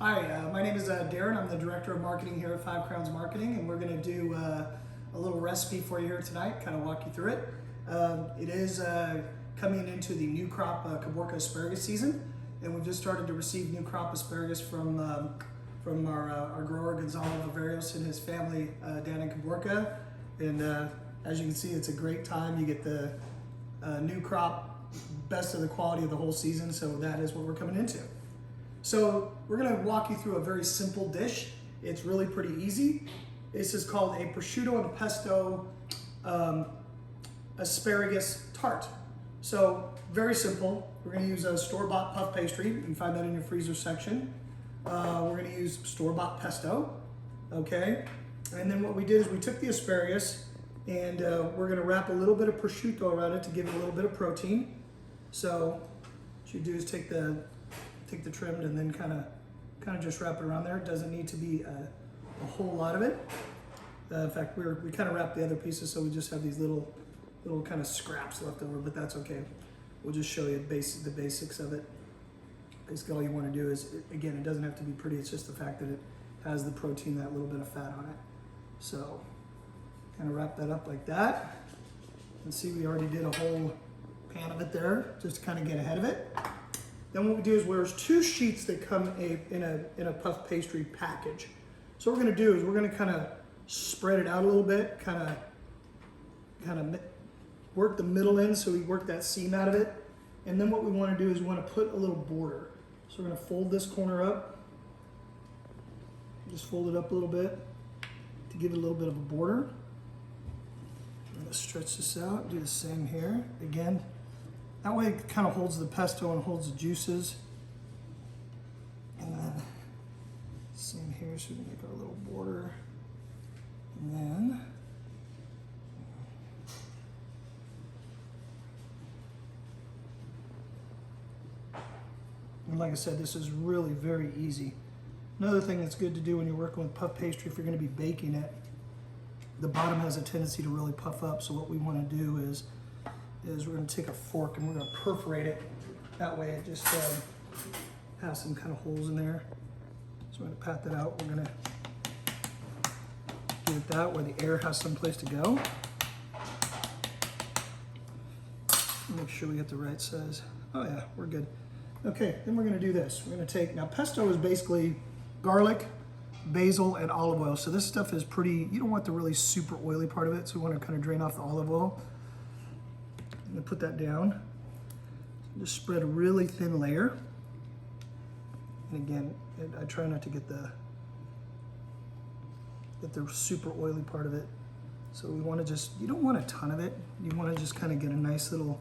Hi, my name is Daren. I'm the Director of Marketing here at Five Crowns Marketing, and we're going to do a little recipe for you here tonight, kind of walk you through it. It is coming into the new crop Caborca asparagus season, and we've just started to receive new crop asparagus from our grower Gonzalo Viverios and his family down in Caborca. And as you can see, it's a great time. You get the new crop, best of the quality of the whole season, so that is what we're coming into. So we're going to walk you through a very simple dish. It's really pretty easy. This is called a prosciutto and pesto asparagus tart. So very simple. We're going to use a store-bought puff pastry. You can find that in your freezer section. We're going to use store-bought pesto. Okay. And then what we did is we took the asparagus and we're going to wrap a little bit of prosciutto around it to give it a little bit of protein. So what you do is take the trimmed and then kind of just wrap it around there. It doesn't need to be a whole lot of it. In fact, we kind of wrapped the other pieces, so we just have these little kind of scraps left over, but that's okay. We'll just show you the basics of it. Basically, all you want to do is, again, it doesn't have to be pretty. It's just the fact that it has the protein, that little bit of fat on it. So, kind of wrap that up like that. And see, we already did a whole pan of it there, just to kind of get ahead of it. Then what we do is there's two sheets that come in a puff pastry package. So what we're going to do is we're going to kind of spread it out a little bit, kind of work the middle in so we work that seam out of it. And then what we want to do is we want to put a little border. So we're going to fold this corner up, just fold it up a little bit to give it a little bit of a border. I'm going to stretch this out, do the same here. Again, that way it kind of holds the pesto and holds the juices. And then same here, so we can make our little border. And then like I said, this is really very easy. Another thing that's good to do when you're working with puff pastry, if you're going to be baking it, the bottom has a tendency to really puff up. So what we want to do is we're going to take a fork and we're going to perforate it. That way it just has some kind of holes in there. So we're going to pat that out. We're going to give it that where the air has some place to go. Make sure we get the right size. Oh yeah, we're good. Okay, then we're going to do this. We're going to take, now pesto is basically garlic, basil, and olive oil. So this stuff is pretty, you don't want the really super oily part of it, so we want to kind of drain off the olive oil. I'm going to put that down. Just spread a really thin layer. And again, I try not to get the super oily part of it. So we want to just, you don't want a ton of it. You want to just kind of get a nice little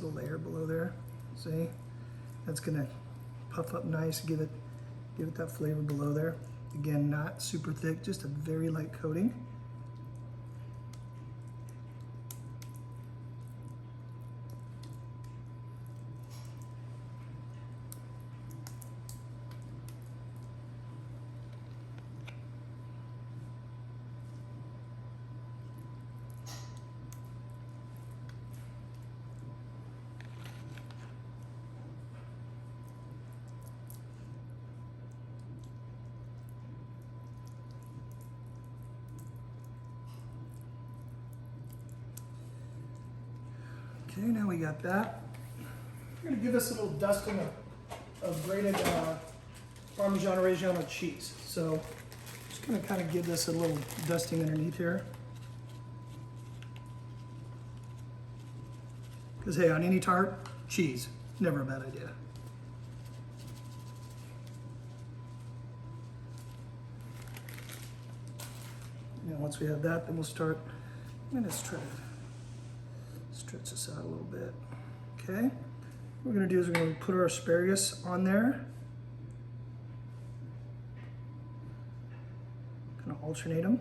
layer below there. See? That's going to puff up nice, give it that flavor below there. Again, not super thick, just a very light coating. Okay, now we got that. We're going to give this a little dusting of grated Parmesan Reggiano cheese. So just going to kind of give this a little dusting underneath here. Because hey, on any tart, cheese, never a bad idea. Now once we have that, then we'll start, let's try to stretch this out a little bit. Okay, what we're going to do is we're going to put our asparagus on there. Kind of alternate them.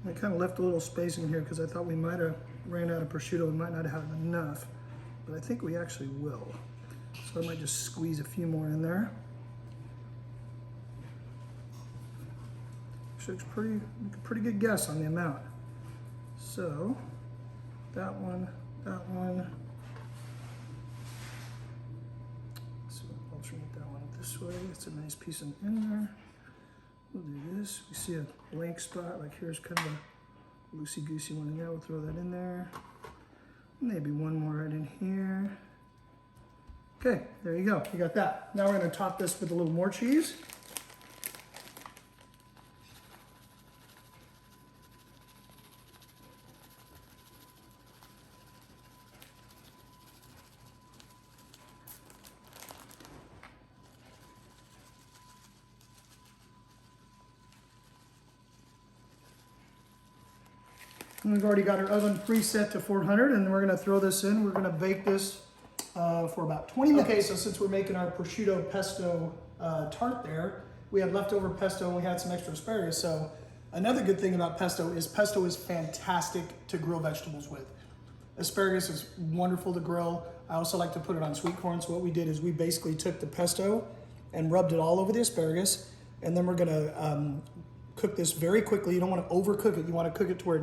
I kind of left a little space in here because I thought we might have ran out of prosciutto. We might not have enough, but I think we actually will. So I might just squeeze a few more in there. Looks pretty good guess on the amount. So that one. So alternate that one this way. It's a nice piece in there. We'll do this. We see a blank spot, like here's kind of a loosey-goosey one in there. We'll throw that in there. Maybe one more right in here. Okay, there you go. You got that. Now we're going to top this with a little more cheese. And we've already got our oven preset to 400, and then we're gonna throw this in. We're gonna bake this for about 20 minutes. Okay, so since we're making our prosciutto pesto tart there, we had leftover pesto and we had some extra asparagus. So another good thing about pesto is fantastic to grill vegetables with. Asparagus is wonderful to grill. I also like to put it on sweet corn. So what we did is we basically took the pesto and rubbed it all over the asparagus, and then we're gonna cook this very quickly. You don't wanna overcook it. You wanna cook it to where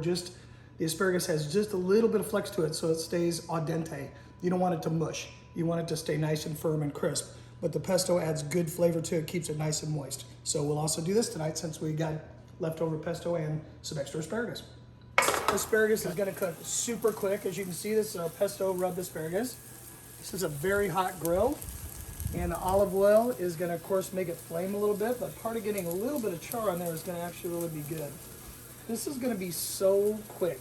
the asparagus has just a little bit of flex to it so it stays al dente. You don't want it to mush. You want it to stay nice and firm and crisp. But the pesto adds good flavor to it, keeps it nice and moist. So we'll also do this tonight since we got leftover pesto and some extra asparagus. Asparagus is gonna cook super quick. As you can see, this is our pesto rubbed asparagus. This is a very hot grill. And the olive oil is gonna, of course, make it flame a little bit, but part of getting a little bit of char on there is gonna actually really be good. This is gonna be so quick.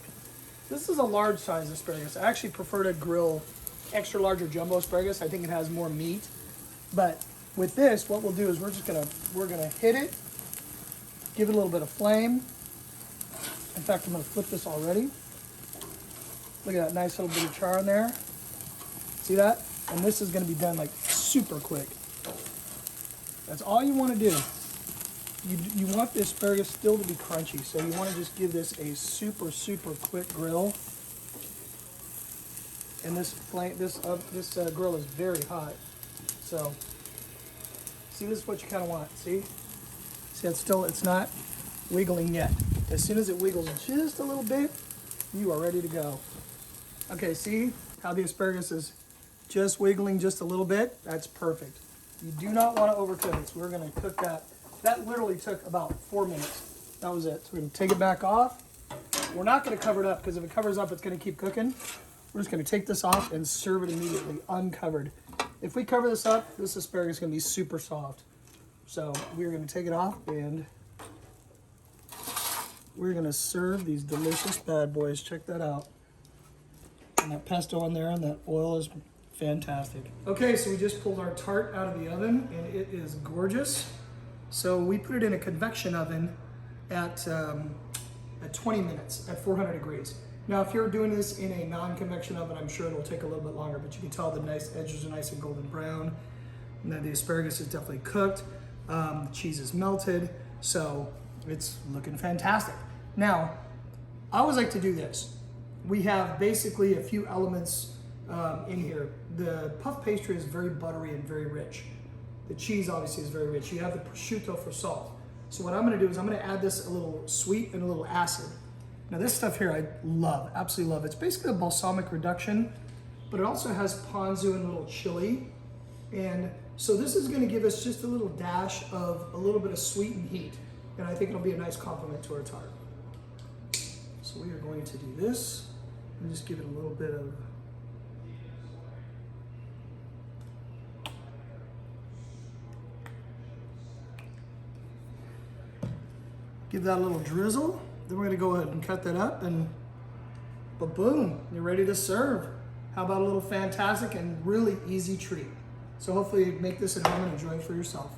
This is a large size asparagus. I actually prefer to grill extra large or jumbo asparagus. I think it has more meat. But with this, what we'll do is we're gonna hit it, give it a little bit of flame. In fact, I'm gonna flip this already. Look at that nice little bit of char in there. See that? And this is gonna be done like super quick. That's all you wanna do. You want the asparagus still to be crunchy, so you want to just give this a super quick grill. And this grill is very hot, so see, this is what you kind of want. See, it's not wiggling yet. As soon as it wiggles just a little bit, you are ready to go. Okay, see how the asparagus is just wiggling just a little bit? That's perfect. You do not want to overcook it, so we're going to cook that. That literally took about 4 minutes. That was it. So we're gonna take it back off. We're not gonna cover it up because if it covers up, it's gonna keep cooking. We're just gonna take this off and serve it immediately, uncovered. If we cover this up, this asparagus is gonna be super soft. So we're gonna take it off and we're gonna serve these delicious bad boys. Check that out. And that pesto in there and that oil is fantastic. Okay, so we just pulled our tart out of the oven and it is gorgeous. So we put it in a convection oven at 20 minutes at 400 degrees. Now, if you're doing this in a non-convection oven, I'm sure it'll take a little bit longer, but you can tell the nice edges are nice and golden brown. And then the asparagus is definitely cooked. The cheese is melted, so it's looking fantastic. Now, I always like to do this. We have basically a few elements in here. The puff pastry is very buttery and very rich. The cheese obviously is very rich. You have the prosciutto for salt. So what I'm gonna do is I'm gonna add this a little sweet and a little acid. Now this stuff here I love, absolutely love. It's basically a balsamic reduction, but it also has ponzu and a little chili. And so this is gonna give us just a little dash of a little bit of sweet and heat. And I think it'll be a nice complement to our tart. So we are going to do this and just give it a little bit of give that a little drizzle. Then we're gonna go ahead and cut that up and boom, you're ready to serve. How about a little fantastic and really easy treat? So hopefully you make this at home and enjoy it for yourself.